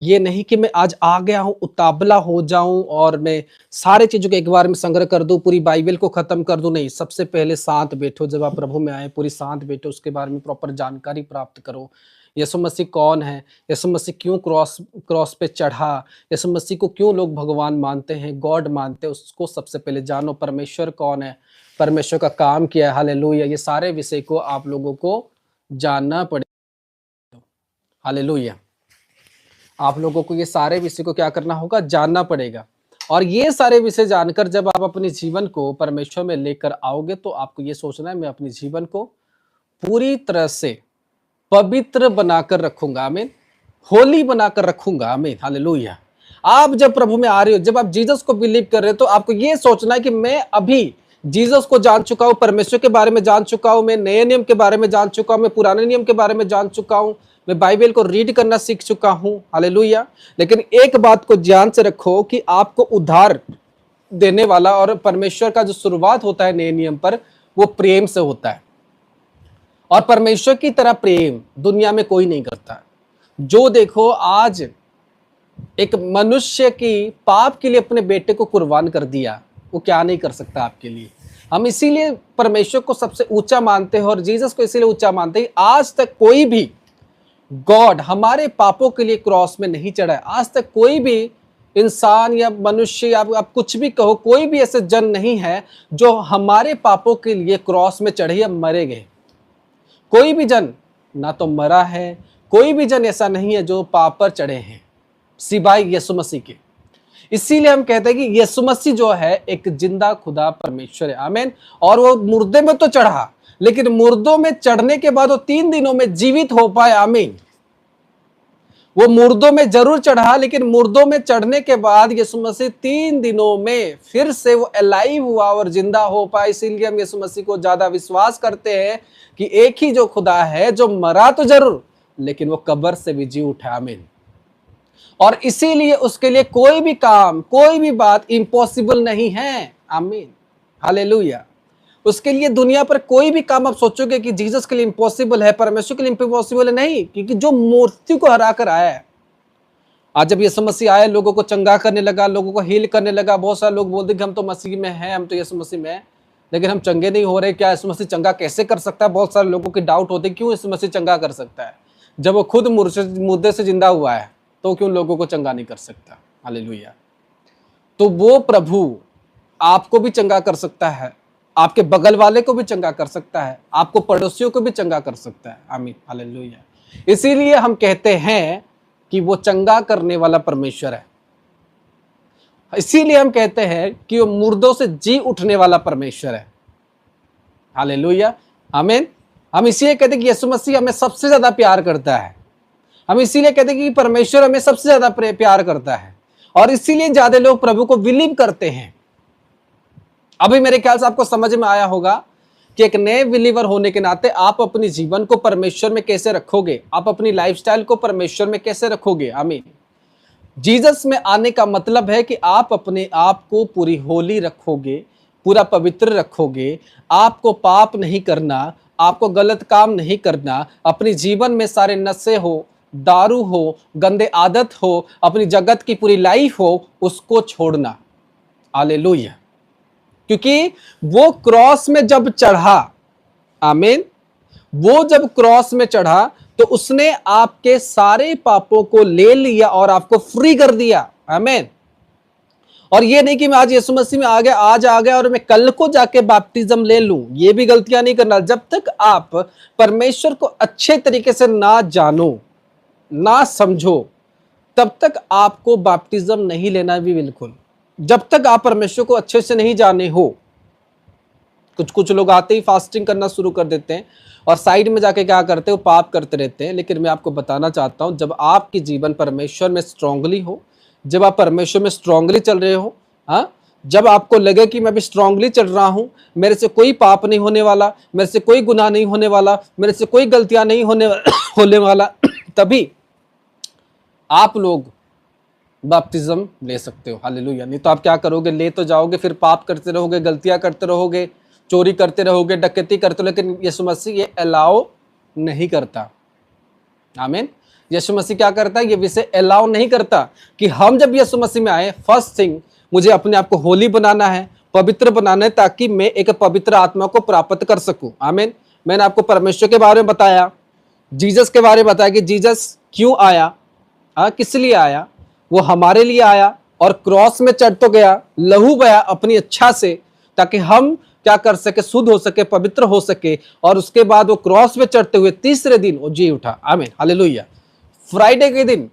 ये नहीं कि मैं आज आ गया हूँ, उतावला हो जाऊँ और मैं सारे चीज़ों को एक बार में संग्रह कर दूँ, पूरी बाइबल को ख़त्म कर दूँ, नहीं। सबसे पहले शांत बैठो, जब आप प्रभु में आए, पूरी शांत बैठो, उसके बारे में प्रॉपर जानकारी प्राप्त करो। यीशु मसीह कौन है? यीशु मसीह क्यों क्रॉस क्रॉस पे चढ़ा? यीशु मसीह को क्यों लोग भगवान मानते हैं, गॉड मानते हैं, उसको सबसे पहले जानो। परमेश्वर कौन है? परमेश्वर का काम क्या है? हालेलुया! ये सारे विषय को आप लोगों को जानना पड़ेगा। हालेलुया! आप लोगों को ये सारे विषय को क्या करना होगा? जानना पड़ेगा। और ये सारे विषय जानकर जब आप अपने जीवन को परमेश्वर में लेकर आओगे, तो आपको ये सोचना है, मैं अपने जीवन को पूरी तरह से पवित्र बनाकर रखूंगा, आमीन। होली बनाकर रखूंगा, आमीन, हालेलुया। आप जब प्रभु में आ रहे हो, जब आप जीसस को बिलीव कर रहे हो, तो आपको ये सोचना है कि मैं अभी जीसस को जान चुका हूं, परमेश्वर के बारे में जान चुका हूं, मैं नए नियम के बारे में जान चुका हूं, मैं पुराने नियम के बारे में जान चुका हूं, मैं बाइबल को रीड करना सीख चुका हूं, हालेलुया। लेकिन एक बात को ध्यान से रखो कि आपको उद्धार देने वाला और परमेश्वर का जो शुरुआत होता है नए नियम पर, वो प्रेम से होता है। और परमेश्वर की तरह प्रेम दुनिया में कोई नहीं करता। जो देखो, आज एक मनुष्य की पाप के लिए अपने बेटे को कुर्बान कर दिया, वो क्या नहीं कर सकता आपके लिए। हम इसीलिए परमेश्वर को सबसे ऊंचा मानते हैं और जीसस को इसीलिए ऊंचा मानते हैं। आज तक कोई भी गॉड हमारे पापों के लिए क्रॉस में नहीं चढ़ा है। आज तक कोई भी इंसान या मनुष्य या आप कुछ भी कहो, कोई भी ऐसे जन नहीं है जो हमारे पापों के लिए क्रॉस में चढ़े या मरे गए। कोई भी जन ना तो मरा है, कोई भी जन ऐसा नहीं है जो पाप पर चढ़े हैं, सिवाय यीशु मसीह के। इसीलिए हम कहते हैं कि यीशु मसीह जो है एक जिंदा खुदा परमेश्वर है, आमीन। और वो मुर्दे में तो चढ़ा, लेकिन मुर्दों में चढ़ने के बाद वो 3 दिनों में जीवित हो पाए, आमीन। वो मुर्दों में जरूर चढ़ा, लेकिन मुर्दों में चढ़ने के बाद यीशु मसीह 3 दिनों में फिर से वो अलाइव हुआ और जिंदा हो पाए। इसीलिए हम यीशु मसीह को ज्यादा विश्वास करते हैं कि एक ही जो खुदा है, जो मरा तो जरूर, लेकिन वो कब्र से भी जी उठा, आमीन। और इसीलिए उसके लिए कोई भी काम, कोई भी बात इम्पॉसिबल नहीं है, आमीन, हालेलुया। उसके लिए दुनिया पर कोई भी काम आप सोचोगे कि जीसस के लिए इम्पॉसिबल है, परमेश्वर के लिए इम्पॉसिबल है, नहीं। क्योंकि जो मृत्यु को हरा कर आया है, आज जब यीशु मसीह आया, लोगों को चंगा करने लगा, लोगों को हील करने लगा। बहुत सारे लोग बोलते कि हम तो मसीह में हैं, हम तो यीशु मसीह में हैं, लेकिन हम चंगे नहीं हो रहे। क्या यीशु मसीह चंगा कैसे कर सकता है? बहुत सारे लोगों के डाउट होते हैं, क्यों यीशु मसीह चंगा कर सकता है जब वो खुद मुर्दे से जिंदा हुआ है, तो क्यों लोगों को चंगा नहीं कर सकता? हालेलुया। तो वो प्रभु आपको भी चंगा कर सकता है, आपके बगल वाले को भी चंगा कर सकता है, आपको पड़ोसियों को भी चंगा कर सकता है, आमीन, हालेलुया। इसीलिए हम कहते हैं कि वो चंगा करने वाला परमेश्वर है। इसीलिए हम कहते हैं कि वो मुर्दों से जी उठने वाला परमेश्वर है, हालेलुया, आमीन। हम इसीलिए कहते हैं कि यीशु मसीह हमें सबसे ज्यादा प्यार करता है। हम इसीलिए कहते हैं कि परमेश्वर हमें सबसे ज्यादा प्यार करता है, और इसीलिए ज्यादा लोग प्रभु को बिलीव करते हैं। अभी मेरे ख्याल से आपको समझ में आया होगा कि एक नए बिलीवर होने के नाते आप अपने जीवन को परमेश्वर में कैसे रखोगे, आप अपनी लाइफस्टाइल को परमेश्वर में कैसे रखोगे, आमीन। जीसस में आने का मतलब है कि आप अपने आप को पूरी होली रखोगे, पूरा पवित्र रखोगे। आपको पाप नहीं करना, आपको गलत काम नहीं करना। अपने जीवन में सारे नशे हो, दारू हो, गंदे आदत हो, अपनी जगत की पूरी लाइफ हो, उसको छोड़ना, हालेलुया। क्योंकि वो क्रॉस में जब चढ़ा, आमीन, वो जब क्रॉस में चढ़ा तो उसने आपके सारे पापों को ले लिया और आपको फ्री कर दिया, आमीन। और ये नहीं कि मैं आज यीशु मसीह में आ गया, आज आ गया और मैं कल को जाके बैप्टिज्म ले लूं, ये भी गलतियां नहीं करना। जब तक आप परमेश्वर को अच्छे तरीके से ना जानो, ना समझो, तब तक आपको बैप्टिज्म नहीं लेना भी, बिल्कुल। जब तक आप परमेश्वर को अच्छे से नहीं जाने हो। कुछ लोग आते ही फास्टिंग करना शुरू कर देते हैं और साइड में जाके क्या करते हो, पाप करते रहते हैं। लेकिन मैं आपको बताना चाहता हूं, जब आपकी जीवन परमेश्वर में स्ट्रांगली हो, जब आप परमेश्वर में स्ट्रांगली चल रहे हो, हाँ, जब आपको लगे कि मैं भी स्ट्रांगली चल रहा हूं, मेरे से कोई पाप नहीं होने वाला, मेरे से कोई गुनाह नहीं होने वाला, मेरे से कोई गलतियां नहीं होने वाला, तभी आप लोग बैप्टिज्म ले सकते हो, हालेलुया। नहीं तो आप क्या करोगे, ले तो जाओगे, फिर पाप करते रहोगे, गलतियां करते रहोगे, चोरी करते रहोगे, डकैती करते रहोगे। लेकिन यीशु मसीह ये अलाउ नहीं करता, आमीन। यीशु मसीह क्या करता है, ये विषय अलाउ नहीं करता कि हम जब यीशु मसीह में आए, फर्स्ट थिंग मुझे अपने आप को होली बनाना है, पवित्र बनाना है, ताकि मैं एक पवित्र आत्मा को प्राप्त कर सकूं। आमीन। मैंने आपको परमेश्वर के बारे में बताया, जीसस के बारे में बताया कि जीसस क्यों आया, किस लिए आया। वो हमारे लिए आया और क्रॉस में चढ़ तो गया, लहू बहा अपनी इच्छा से, ताकि हम क्या कर सके, शुद्ध हो सके, पवित्र हो सके। और उसके बाद वो क्रॉस पे चढ़ते हुए तीसरे दिन वो जी उठा। आमीन, हालेलुया। फ्राइडे के दिन